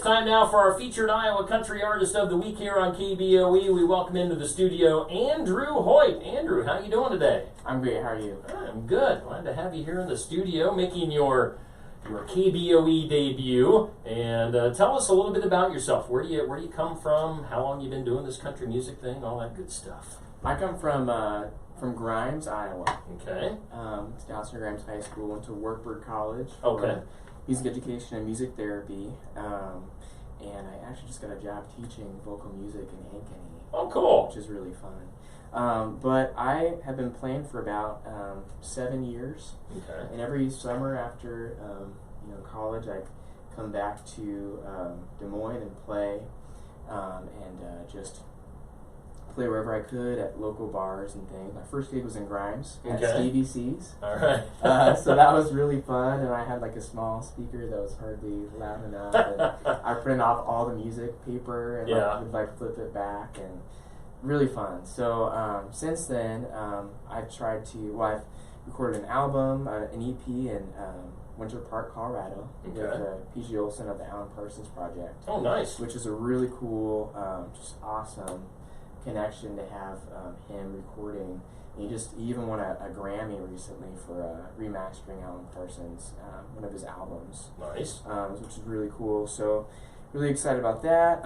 time now for our featured Iowa Country Artist of the Week here on KBOE. We welcome into the studio Andrew Hoyt. Andrew, how you doing today? I'm great. How are you? I'm good. Glad to have you here in the studio making your KBOE debut. And tell us a little bit about yourself. Where do you come from? How long you been doing this country music thing? All that good stuff. I come from Grimes, Iowa. Okay. It's down at Grimes High School. Went to Wartburg College. Okay. Music education and music therapy. And I actually just got a job teaching vocal music in Ankeny. Oh, cool. Which is really fun. But I have been playing for about 7 years. Okay. And every summer after college, I come back to Des Moines and play, and just play wherever I could at local bars and things. My first gig was in Grimes at Stevie C's. All right. So that was really fun, and I had like a small speaker that was hardly loud enough. And I printed off all the music paper and would flip it back, and really fun. So since then, I've recorded an album, an EP in Winter Park, Colorado, with PG Olson of the Alan Parsons Project. Oh, nice. Which is a really cool, just awesome connection to have him recording. He even won a Grammy recently for remastering Alan Parsons, one of his albums. Nice. Which is really cool. So really excited about that.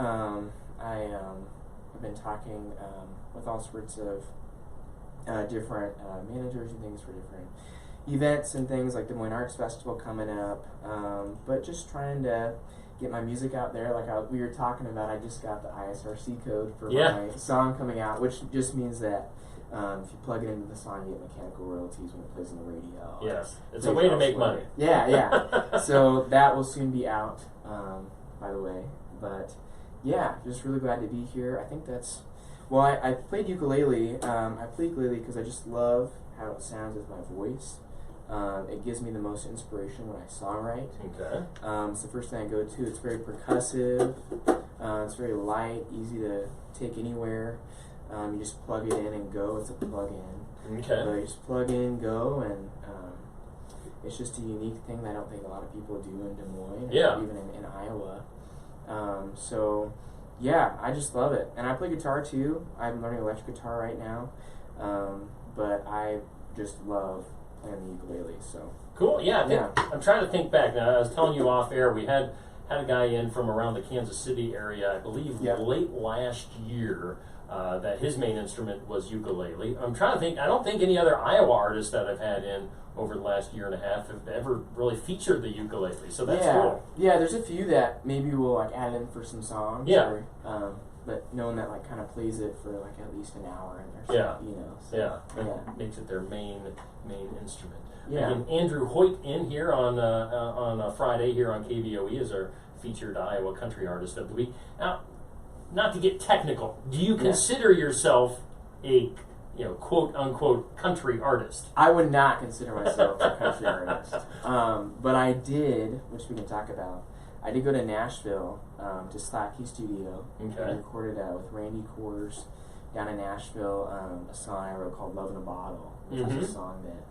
I've been talking with all sorts of different managers and things for different events and things like Des Moines Arts Festival coming up. But just trying to get my music out there. Like we were talking about, I just got the ISRC code for my song coming out, which just means that if you plug it into the song, you get mechanical royalties when it plays on the radio. Yes, it's a way to make money. Yeah. So that will soon be out, by the way. But yeah, just really glad to be here. I think that's... Well, I played ukulele. I play ukulele because I just love how it sounds with my voice. It gives me the most inspiration when I songwrite. Okay. It's the first thing I go to. It's very percussive. It's very light, easy to take anywhere. You just plug it in and go. It's a plug-in. Okay. So you just plug in, go, and it's just a unique thing that I don't think a lot of people do in Des Moines, or even in Iowa. So, yeah, I just love it. And I play guitar, too. I'm learning electric guitar right now. But I just love playing the ukulele, so. Cool, yeah. I'm trying to think back. Now, I was telling you off air, we had a guy in from around the Kansas City area, I believe late last year, that his main instrument was ukulele. I'm trying to think, I don't think any other Iowa artists that I've had in over the last year and a half have ever really featured the ukulele, so that's cool. Yeah, there's a few that maybe we'll add in for some songs. Yeah. But knowing that kind of plays it for at least an hour and there's makes it their main instrument. Yeah. Again, Andrew Hoyt in here on a Friday here on KBOE as our featured Iowa Country Artist of the Week. Now, not to get technical, do you consider yourself a quote unquote country artist? I would not consider myself a country artist, but I did, which we can talk about. I did go to Nashville to Slacky Studio and recorded with Randy Coors down in Nashville a song I wrote called Love in a Bottle, which is a song that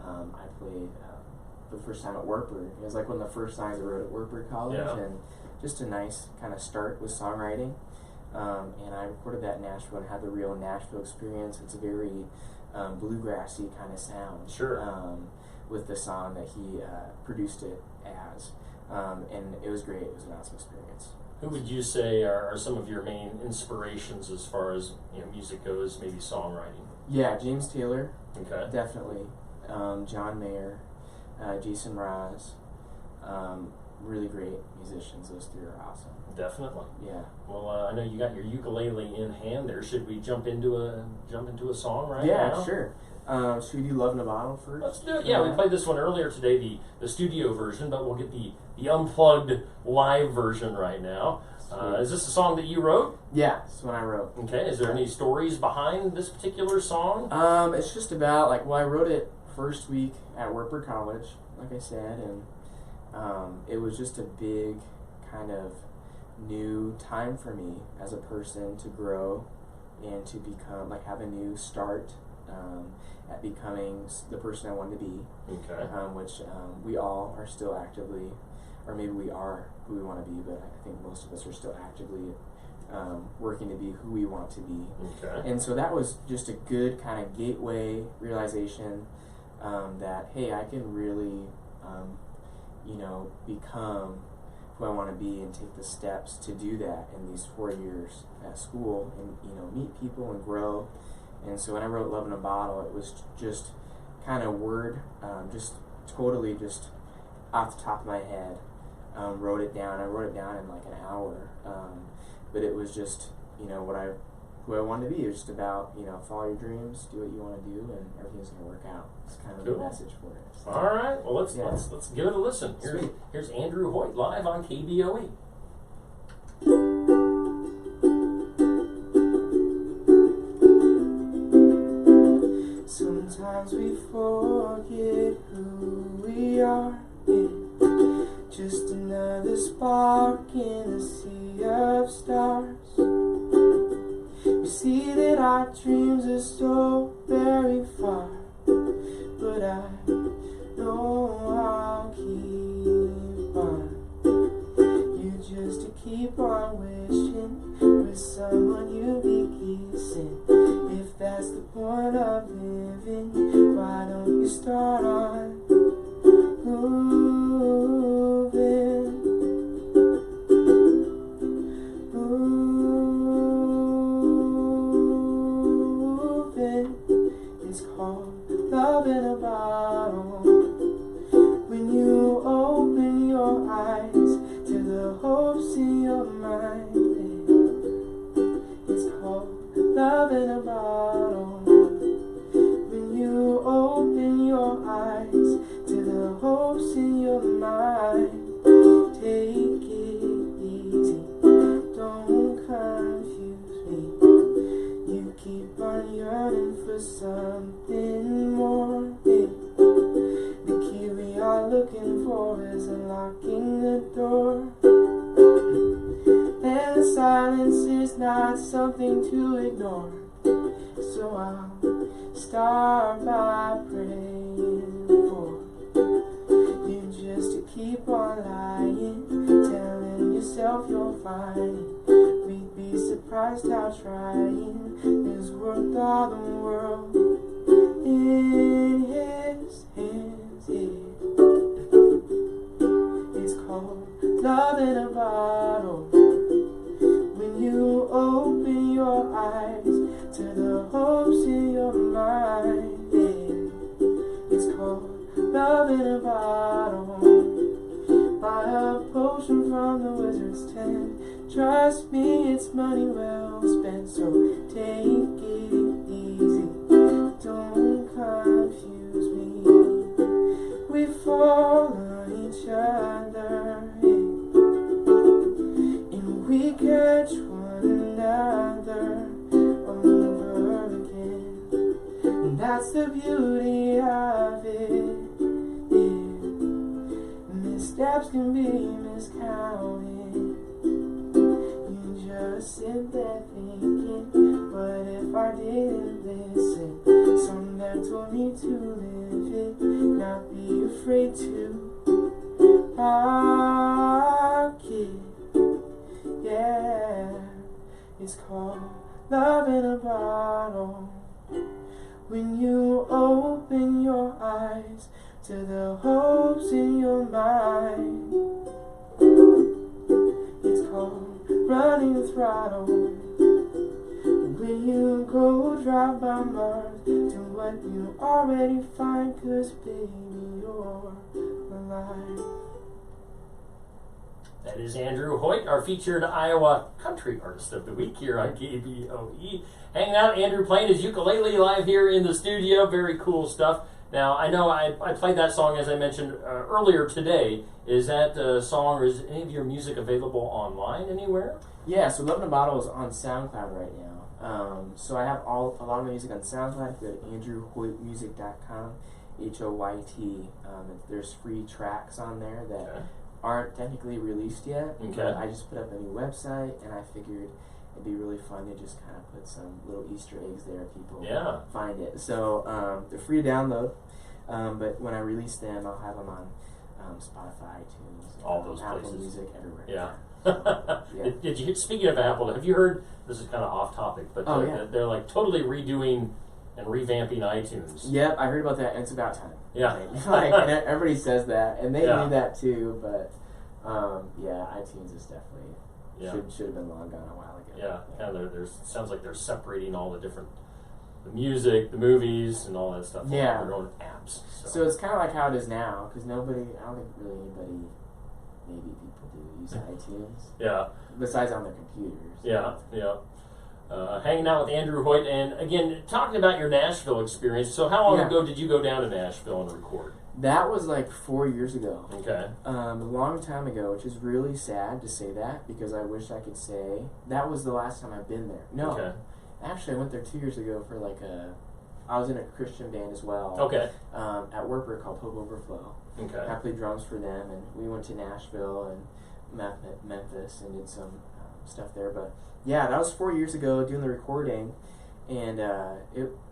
I played for the first time at Wartburg. It was like one of the first songs I wrote at Wartburg College, and just a nice kind of start with songwriting. And I recorded that in Nashville and had the real Nashville experience. It's a very bluegrassy kind of sound with the song that he produced it as. And it was great. It was an awesome experience. Who would you say are some of your main inspirations as far as music goes, maybe songwriting? Yeah, James Taylor. Okay. Definitely. John Mayer, Jason Mraz. Really great musicians. Those three are awesome. Definitely. Yeah. Well, I know you got your ukulele in hand there. Should we jump into a song right now? Yeah, sure. Should we do Love in a Bottle first? Let's do it. Yeah, we played this one earlier today, the studio version, but we'll get the unplugged live version right now. Is this a song that you wrote? Yeah, it's one I wrote. Okay. Is there any stories behind this particular song? It's just about I wrote it first week at Wartburg College, like I said, and it was just a big kind of new time for me as a person to grow and to become have a new start at becoming the person I wanted to be. Okay. Which we all are still actively or maybe we are who we want to be, but I think most of us are still actively working to be who we want to be. Okay. And so that was just a good kind of gateway realization that, hey, I can really, become who I want to be and take the steps to do that in these 4 years at school and, meet people and grow. And so when I wrote Love in a Bottle, it was just kind of word, just totally just off the top of my head, wrote it down. I wrote it down in like an hour. But it was just, who I wanted to be. It was just about, follow your dreams, do what you want to do, and everything's going to work out. It's kind of the message for it. So. All right. Well, let's give it a listen. Here's Andrew Hoyt live on KBOE. Sometimes we forget who we are. Just another spark in a sea of stars. We see that our dreams are so very far, but I know I'll keep on. You just to keep on wishing with someone you'll be kissing. If that's the point of living, why don't you start on It's called love in a bottle. When you open your eyes to the hopes in your mind, it's called love in a bottle. When you open your eyes to the hopes in your mind, take it easy, don't confuse me. You keep on yearning for something more. The key we are looking for is unlocking the door. And the silence is not something to ignore. So I'll start by praying for you just to keep on lying, telling yourself you're fine. We'd be surprised how trying is worth all the world in his hands. It's called love in a bottle. When you open your eyes to the hopes in your mind, it's called love in a bottle. Buy a potion from the wizard's tent. Trust me, it's money well spent. So take it easy, don't confuse me. We fall on each other, and we catch one another over again. And that's the beauty of it. Missteps can be miscounted. You just sit there thinking, what if I didn't listen? Some that told me to live it, not be afraid to rock it. Yeah, it's called love in a bottle. When you open your eyes to the hopes in your mind, it's called running the throttle. When you go drive by Mars, do what you already find, 'cause baby, you're alive. That is Andrew Hoyt, our featured Iowa Country Artist of the Week here on KBOE. Hanging out, Andrew playing his ukulele live here in the studio. Very cool stuff. Now, I know I played that song, as I mentioned earlier today. Is that song, or is any of your music available online anywhere? Yeah, so Love in a Bottle is on SoundCloud right now. So I have a lot of my music on SoundCloud. Go to andrewhoytmusic.com, Hoyt. There's free tracks on there that aren't technically released yet. Okay. But I just put up a new website, and I figured it'd be really fun to just kind of put some little Easter eggs there if people find it. So they're free to download, but when I release them, I'll have them on Spotify, iTunes, all those Apple places. Music, everywhere. Yeah. Yeah. Did you? Speaking of Apple, have you heard? This is kind of off topic, but they're like totally redoing and revamping iTunes. Yep, I heard about that, and it's about time. Yeah. And everybody says that, and they do that too. But iTunes is definitely should have been long gone a while ago. Yeah, kind of. There's sounds like they're separating all the different. The music, the movies, and all that stuff. Yeah. Their own apps. So it's kind of like how it is now, because I don't think really anybody, maybe people do use iTunes. Yeah. Besides on their computers. Yeah. Hanging out with Andrew Hoyt, and again, talking about your Nashville experience. So how long ago did you go down to Nashville and record? That was like 4 years ago. Okay. A long time ago, which is really sad to say that, because I wish I could say that was the last time I've been there. No. Okay. Actually, I went there 2 years ago for I was in a Christian band as well. Okay. At Werper called Hope Overflow. Okay. I played drums for them, and we went to Nashville and Memphis and did some stuff there. But yeah, that was 4 years ago doing the recording, and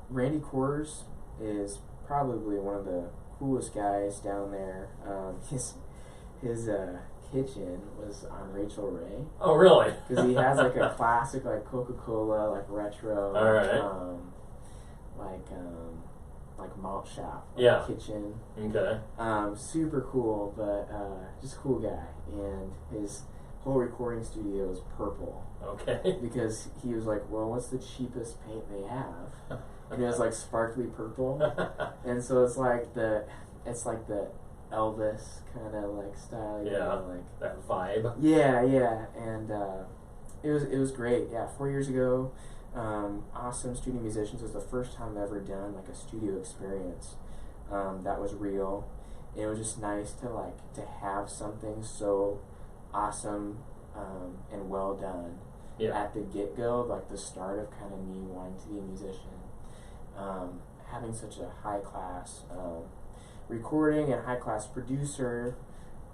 Randy Coors is probably one of the coolest guys down there. His kitchen was on Rachel Ray. Oh, really? Because he has like a classic like Coca-Cola like retro, all right, like malt shop kitchen. Okay. Super cool, but just a cool guy, and his whole recording studio is purple. Okay. Because he was like, well, what's the cheapest paint they have? And it was like sparkly purple, and so it's like the Elvis kind of like style, like that vibe. Yeah, and it was great. Yeah, 4 years ago, awesome studio musicians. It was the first time I've ever done like a studio experience that was real. It was just nice to have something so awesome and well done at the get go, like the start of kind of me wanting to be a musician. Having such a high class recording and high class producer,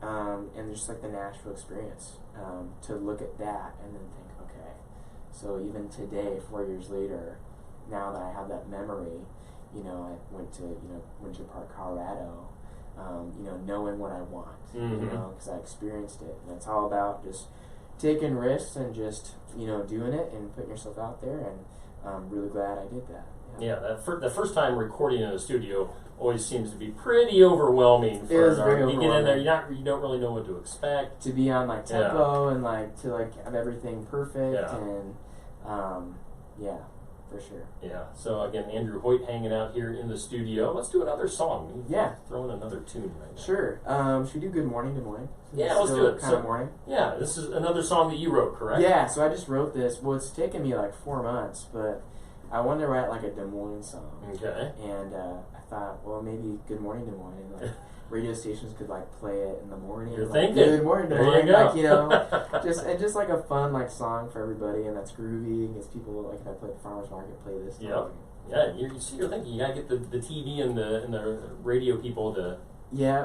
and just like the Nashville experience, to look at that and then think, okay, so even today, 4 years later, now that I have that memory, I went to Winter Park, Colorado, knowing what I want, because I experienced it, and it's all about just taking risks and just doing it and putting yourself out there, and I'm really glad I did that. Yeah, the first time recording in a studio always seems to be pretty overwhelming. It was very overwhelming. You get in there, you don't really know what to expect. To be on tempo and to have everything perfect and for sure. Yeah. So again, Andrew Hoyt hanging out here in the studio. Let's do another song. Throw in another tune right now. Sure. Should we do Good Morning Des Moines? Yeah, let's do it. Kind of morning. Yeah, this is another song that you wrote, correct? Yeah. So I just wrote this. Well, it's taken me like 4 months, but I wanted to write like a Des Moines song. Okay. And I thought, well, maybe Good Morning Des Moines. Like radio stations could play it in the morning. You're like, thinking. Good Morning Des Moines. There you go. just like a fun song for everybody, and that's groovy. Gets people if I play at the farmers market, play this. Yep. Yeah. You're thinking. You gotta get the TV and the radio people to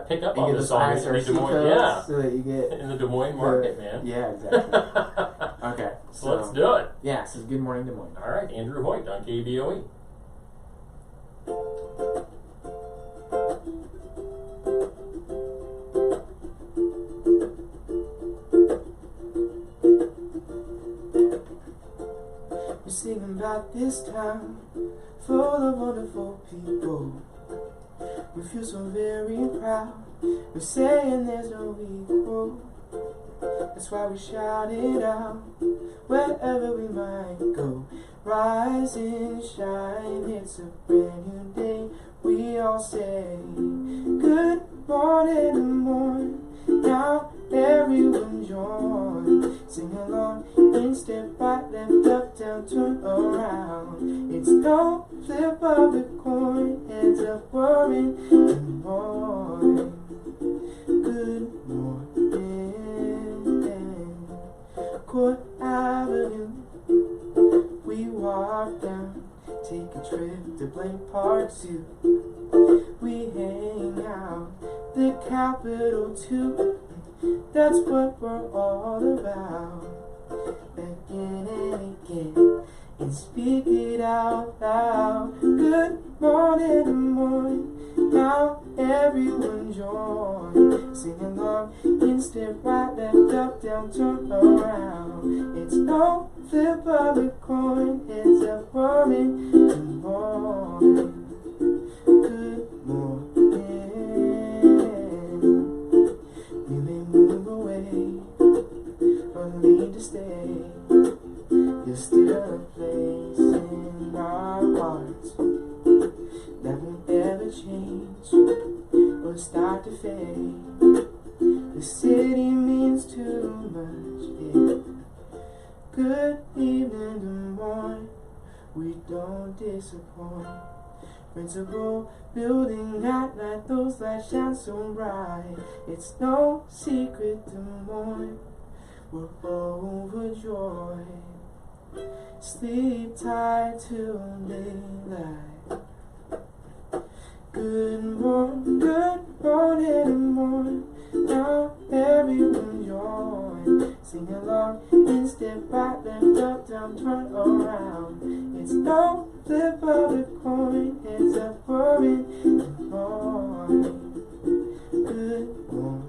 pick up on this song in the Des Moines. So that you get in the Des Moines market, man. Yeah, exactly. Okay. So let's do it. Yeah, this is Good Morning Des Moines. All right, Andrew Hoyt on KBOE. We're singing about this town full of wonderful people. We feel so very proud. We're saying there's no equal. That's why we shout it out wherever we might go. Rise and shine, it's a brand new day. We all say good morning, Des Moines. Now everyone join. Sing along in step, right, left, up, down, turn around. It's no flip of the coin, heads up, whirring, Des Moines. Good morning. Court Avenue, we walk down, take a trip to Blank Park Zoo. We hang out, the Capitol too. That's what we're all about. Again and again, and speak it out loud. Good morning, Des Moines. Now everyone join. Sing along in step right, left, up, down, turn around. It's no flip of a coin, heads up, roaring. Good morning, good morning. We may move away or need to stay. There's still a place in our hearts that won't ever change or start to fade. The city means too much, yeah. Good evening, good morning, we don't disappoint. Principal building at night, those lights shine so bright. It's no secret to mourn, we're overjoyed. Sleep tight till daylight. Good morning, good morning. Now everyone join. Sing along in step right, left, up, down, turn around. It's no flip of a coin, heads up, roaring. Good morning, good morning.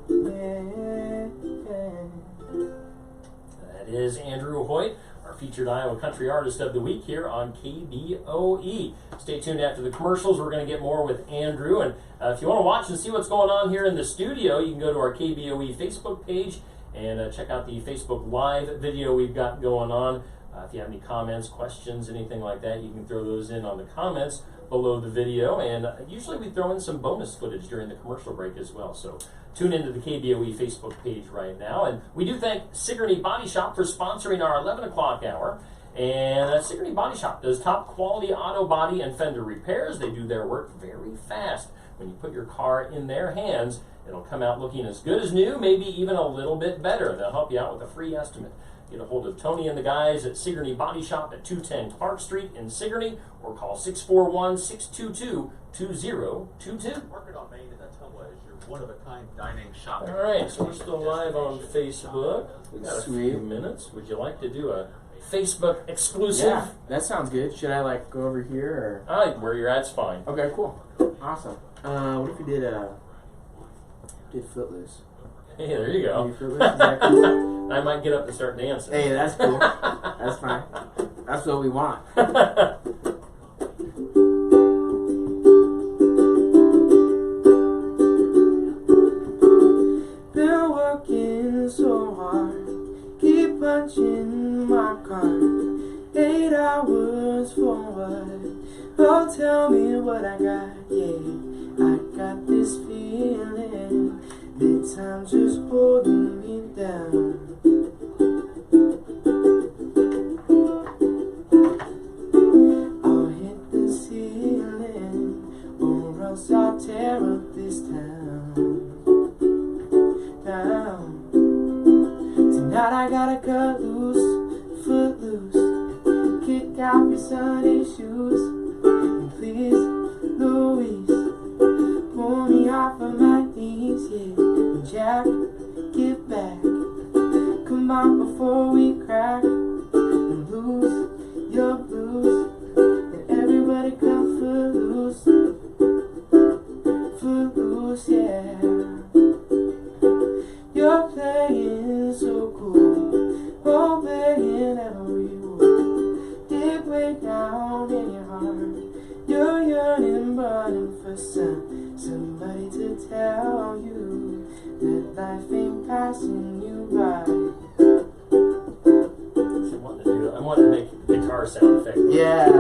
That is Andrew Hoyt, our featured Iowa Country Artist of the Week here on KBOE. Stay tuned after the commercials. We're going to get more with Andrew. And if you want to watch and see what's going on here in the studio, you can go to our KBOE Facebook page and check out the Facebook Live video we've got going on. If you have any comments, questions, anything like that, you can throw those in on the comments below the video. And usually we throw in some bonus footage during the commercial break as well. So tune into the KBOE Facebook page right now. And we do thank Sigourney Body Shop for sponsoring our 11 o'clock hour. And Sigourney Body Shop does top quality auto body and fender repairs. They do their work very fast. When you put your car in their hands, it'll come out looking as good as new, maybe even a little bit better. They'll help you out with a free estimate. Get a hold of Tony and the guys at Sigourney Body Shop at 210 Clark Street in Sigourney, or call 641-622-2022. Market on Main in Ottumwa is your one-of-a-kind dining shop. All right, so we're still live on Facebook. We got a few minutes. Would you like to do a Facebook exclusive? Yeah, that sounds good. Should I go over here or? Where you're at's fine. Okay, cool, awesome. What if we did Footloose? Hey, there you go. Footloose, is that cool? I might get up and start dancing. Hey, that's cool. That's fine. That's what we want. Been working so hard, keep punching my card. 8 hours for what? Oh, tell me what I got. Yeah, I got this feeling that time's just holding me down. I'll hit the ceiling, or else I'll tear up this town. Tonight I gotta cut loose, foot loose, kick out your Sunday shoes, and please, Louise, pull me off of my knees, yeah. And Jack, get back, come on before we crack, and lose your blues, and everybody come footloose, footloose, yeah. You're playing so cool, obeying every rule, dig way down in your heart, you're yearning, burning for somebody to tell you that life ain't passing you by. I wanted to make a guitar sound effect. Yeah,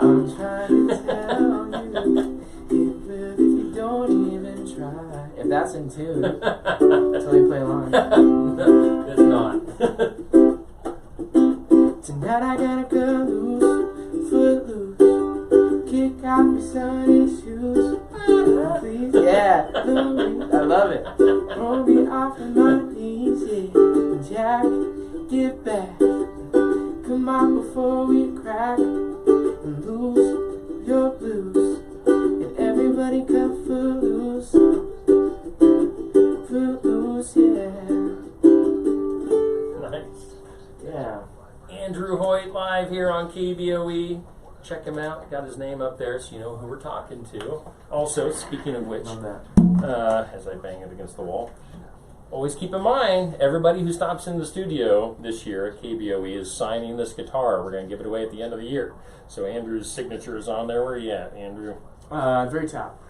I'm trying to tell you, it will if you don't even try. If that's in tune, until you play along. It's not. Tonight I gotta go loose, foot loose, kick out your Sunday shoes, please, yeah, Louise, I love it. Throw me off of my knees, yeah, Jack, get back, come on before we crack, and lose your blues, and everybody come footloose, footloose, yeah. Nice. Yeah. Andrew Hoyt live here on KBOE. check him out. Got his name up there so you know who we're talking to. Also, speaking of which, as I bang it against the wall, always keep in mind, everybody who stops in the studio this year at KBOE is signing this guitar. We're going to give it away at the end of the year. So Andrew's signature is on there. Where are you at, Andrew? Very top.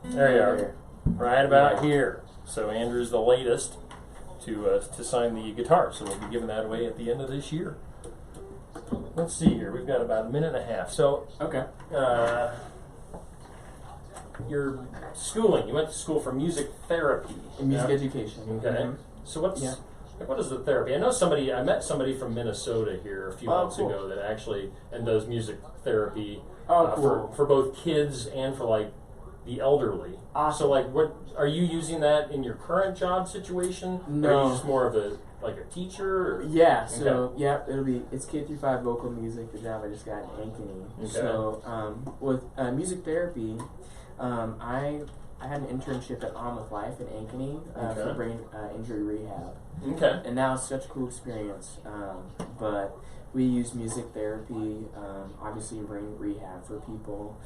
There you are. Right about here. So Andrew's the latest to sign the guitar. So we'll be giving that away at the end of this year. Let's see here. We've got about a minute and a half. So, okay. Your schooling. You went to school for music therapy. Music education. Okay. Mm-hmm. So what is the therapy? I met somebody from Minnesota here a few months ago that actually does music therapy for both kids and for like the elderly. Awesome. So like, what are you using that in your current job situation? No. Or are you just more of a teacher? Or? Yeah. So it's K-5 vocal music. The job I just got in Ankeny. Okay. So with music therapy, I had an internship at On With Life in Ankeny for brain injury rehab. Okay. And that was such a cool experience. But we use music therapy, obviously brain rehab for people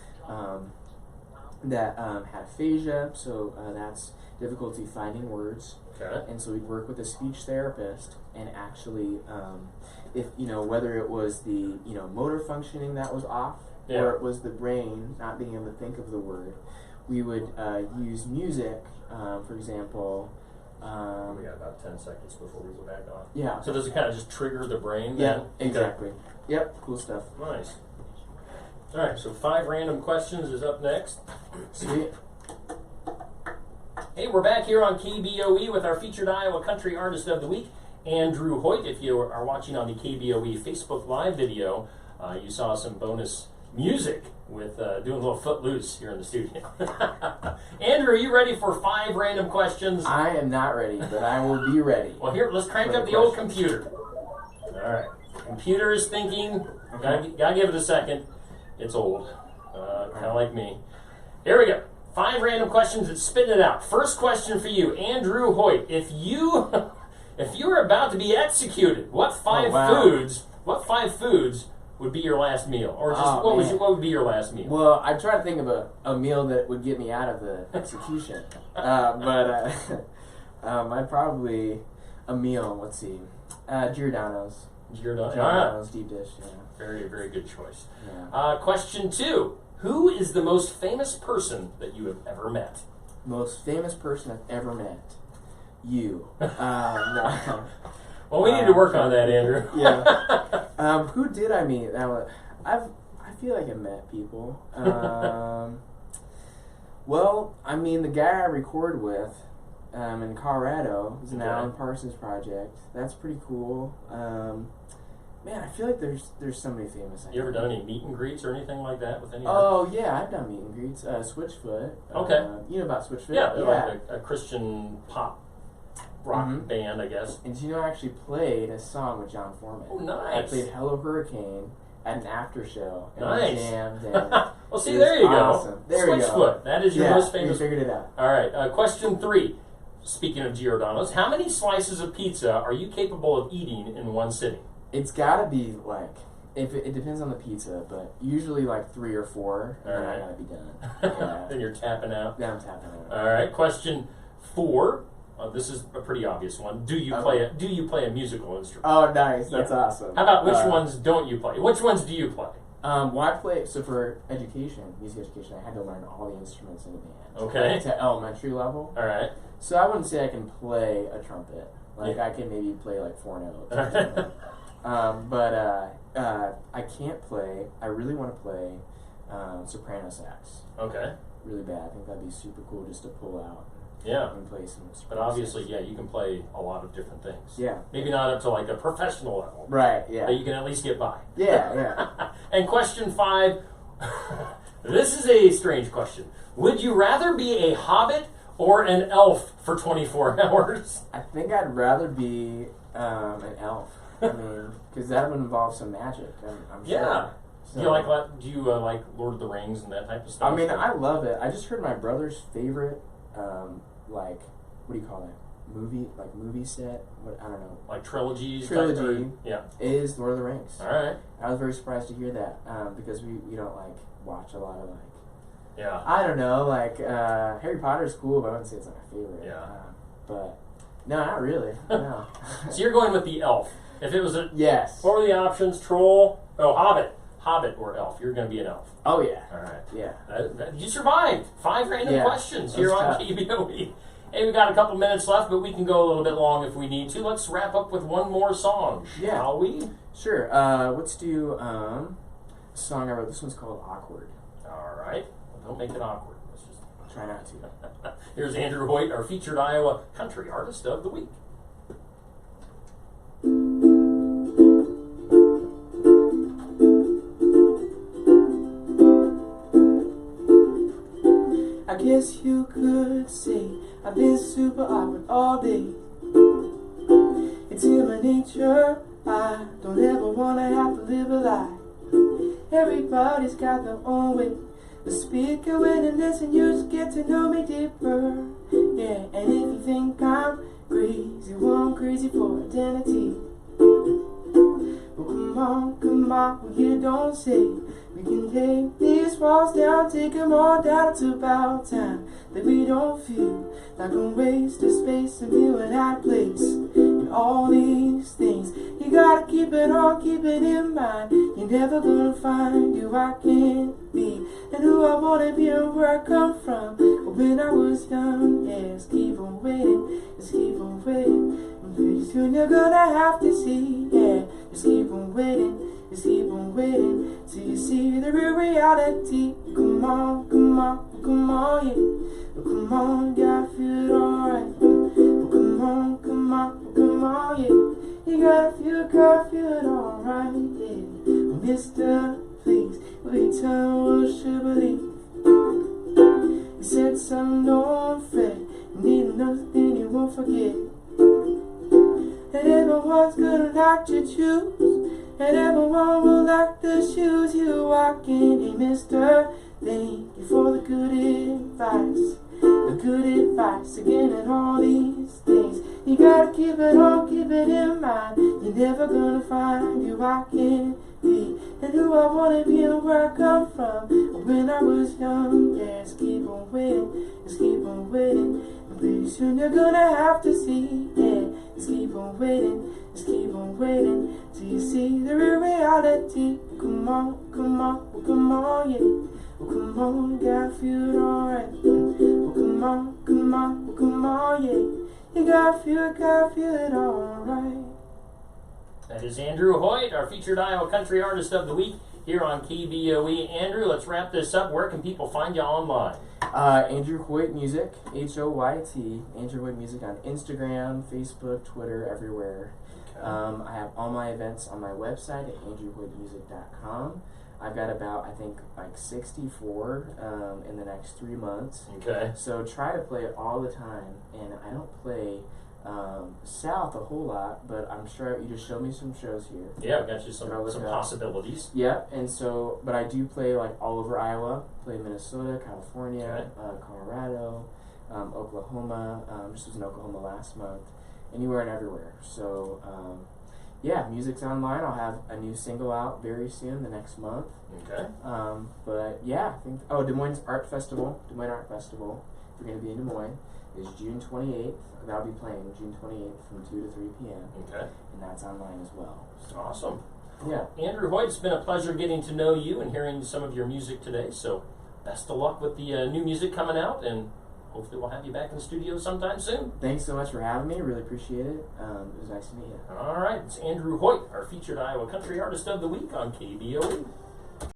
that had aphasia, so that's difficulty finding words. Okay. And so we'd work with a speech therapist and actually, if whether it was the motor functioning that was off, or it was the brain not being able to think of the word, we would use music, for example. We got about 10 seconds before we go back on. Yeah. So does it kind of just trigger the brain? Yeah, then? exactly. Okay. Yep, cool stuff. Nice. All right, so 5 random questions is up next. Sweet. Hey, we're back here on KBOE with our featured Iowa Country Artist of the Week, Andrew Hoyt. If you are watching on the KBOE Facebook Live video, you saw some bonus music with doing a little Footloose here in the studio. Andrew, are you ready for 5 random questions? I am not ready, but I will be ready. Well, here, let's crank up the old computer. All right. Computer is thinking. Okay. Gotta give it a second. It's old. Kind of like me. Here we go. 5 random questions. It's spitting it out. First question for you, Andrew Hoyt. If you were about to be executed, what 5 foods would be your last meal? Or just what would be your last meal? Well, I try to think of a meal that would get me out of the execution. I'd probably a meal. Let's see, Giordano's. Giordano's deep dish. Yeah. Very, very good choice. Yeah. Question 2: who is the most famous person that you have ever met? Most famous person I've ever met. You. No. Well, we need to work on that, Andrew. Yeah. Who did I meet? I feel like I've met people. Well, I mean, the guy I record with in Colorado is an Alan Parsons project. That's pretty cool. Man, I feel like there's somebody famous. You ever done any meet and greets or anything like that with any? Yeah, I've done meet and greets. Switchfoot. Okay. You know about Switchfoot? Yeah, they're like a Christian pop rock band, I guess. And I actually played a song with John Foreman. Oh, nice. I played Hello Hurricane at an after show. And nice. We jammed and well, see, there you awesome. go. There you go. Switchfoot. That is your most famous. You figured it out. All right. Question 3. Speaking of Giordano's, how many slices of pizza are you capable of eating in one sitting? It's got to be like, it depends on the pizza, but usually like 3 or 4, and then I got to be done. Yeah. Then you're tapping out? Then I'm tapping out. All right. Question 4. This is a pretty obvious one. Do you play a musical instrument? Oh, nice. That's awesome. How about which ones don't you play? Which ones do you play? Well, I play, so for music education, I had to learn all the instruments in the band. Okay. To elementary level. All right. So I wouldn't say I can play a trumpet. Like, I can maybe play like 4 notes or something. I can't play. I really want to play soprano sax. Okay. Really bad. I think that'd be super cool just to pull out. Yeah. And play some soprano But obviously, sax. you can play a lot of different things. Yeah. Maybe not up to like a professional level. Right. Yeah. But you can at least get by. Yeah. And question 5. This is a strange question. Would you rather be a hobbit or an elf for 24 hours? I think I'd rather be an elf. I mean, because that would involve some magic. I'm sure. Yeah. So, Do you like Lord of the Rings and that type of stuff? I mean, I love it. I just heard my brother's favorite, what do you call it? movie set. What, I don't know. Like trilogies. Trilogy. Yeah. Is Lord of the Rings. All right. I was very surprised to hear that because we don't like watch a lot of like. Yeah. I don't know, like Harry Potter's cool, but I wouldn't say it's like my favorite. Yeah. But no, not really. No. So you're going with the elf. If it was a yes. What were the options? Troll? Oh, Hobbit or elf? You're going to be an elf. Oh yeah. All right. Yeah. You survived 5 random questions here on KBOE. Hey, we got a couple minutes left, but we can go a little bit long if we need to. Let's wrap up with one more song, shall we? Sure. Let's do a song I wrote. This one's called Awkward. All right. Well, don't make it awkward. Let's just try not to. Here's Andrew Hoyt, our featured Iowa Country Artist of the Week. I guess you could say I've been super awkward all day. It's in my nature. I don't ever wanna have to live a lie. Everybody's got their own way. The speaker when you listen, you just get to know me deeper. Yeah, and if you think I'm crazy, well I'm crazy for identity. Well come on, well you don't say. We can take these walls down, take them all down. It's about time that we don't feel like a waste of space and feeling out of place. And all these things, you gotta keep it on, keep it in mind. You're never gonna find who I can be and who I wanna be and where I come from. But when I was young, yeah, just keep on waiting, just keep on waiting. And pretty soon you're gonna have to see, yeah, just keep on waiting. Just keep on waiting till you see the real reality. Come on, come on, come on, yeah. Come on, gotta feel it alright. Come on, come on, come on, yeah. You gotta feel it alright, yeah. Mister, please, will you tell what you should believe? You said something, don't fret. You need another thing you won't forget. And everyone's gonna like you choose. And everyone will like the shoes you walk in. Hey, mister, thank you for the good advice. The good advice again and all these things. You gotta keep it on, keep it in mind. You're never gonna find who I can be and who I wanna be and where I come from. When I was young, yeah, just keep on waiting, just keep on waiting. And pretty soon you're gonna have to see, yeah, just keep on waiting, just keep on waiting. Till you see the real reality. Come on, come on, come on, yeah. Well, come on, you gotta feel it alright. Well, come on, come on, come on, yeah. You gotta feel it alright. That is Andrew Hoyt, our featured Iowa Country Artist of the Week here on KBOE. Andrew, let's wrap this up. Where can people find you online? Andrew Hoyt Music, Hoyt. Andrew Hoyt Music on Instagram, Facebook, Twitter, everywhere. I have all my events on my website at andrewhoytmusic.com. I've got about, I think, like 64 in the next 3 months. Okay. So try to play it all the time. And I don't play South a whole lot, but I'm sure you just showed me some shows here. Yeah, I've got you some possibilities. Yeah, and so, but I do play like all over Iowa. Play Minnesota, California, Colorado, Oklahoma. Just was in Oklahoma last month. Anywhere and everywhere. So, yeah, music's online. I'll have a new single out very soon, the next month. Okay. But yeah, I think. Des Moines Art Festival. If you're going to be in Des Moines, is June 28th. That'll be playing June 28th from 2 to 3 p.m. Okay. And that's online as well. So, awesome. Yeah. Andrew Hoyt, it's been a pleasure getting to know you and hearing some of your music today. So, best of luck with the new music coming out, and hopefully we'll have you back in the studio sometime soon. Thanks so much for having me. Really appreciate it. It was nice to meet you. All right. It's Andrew Hoyt, our featured Iowa Country Artist of the Week on KBOE.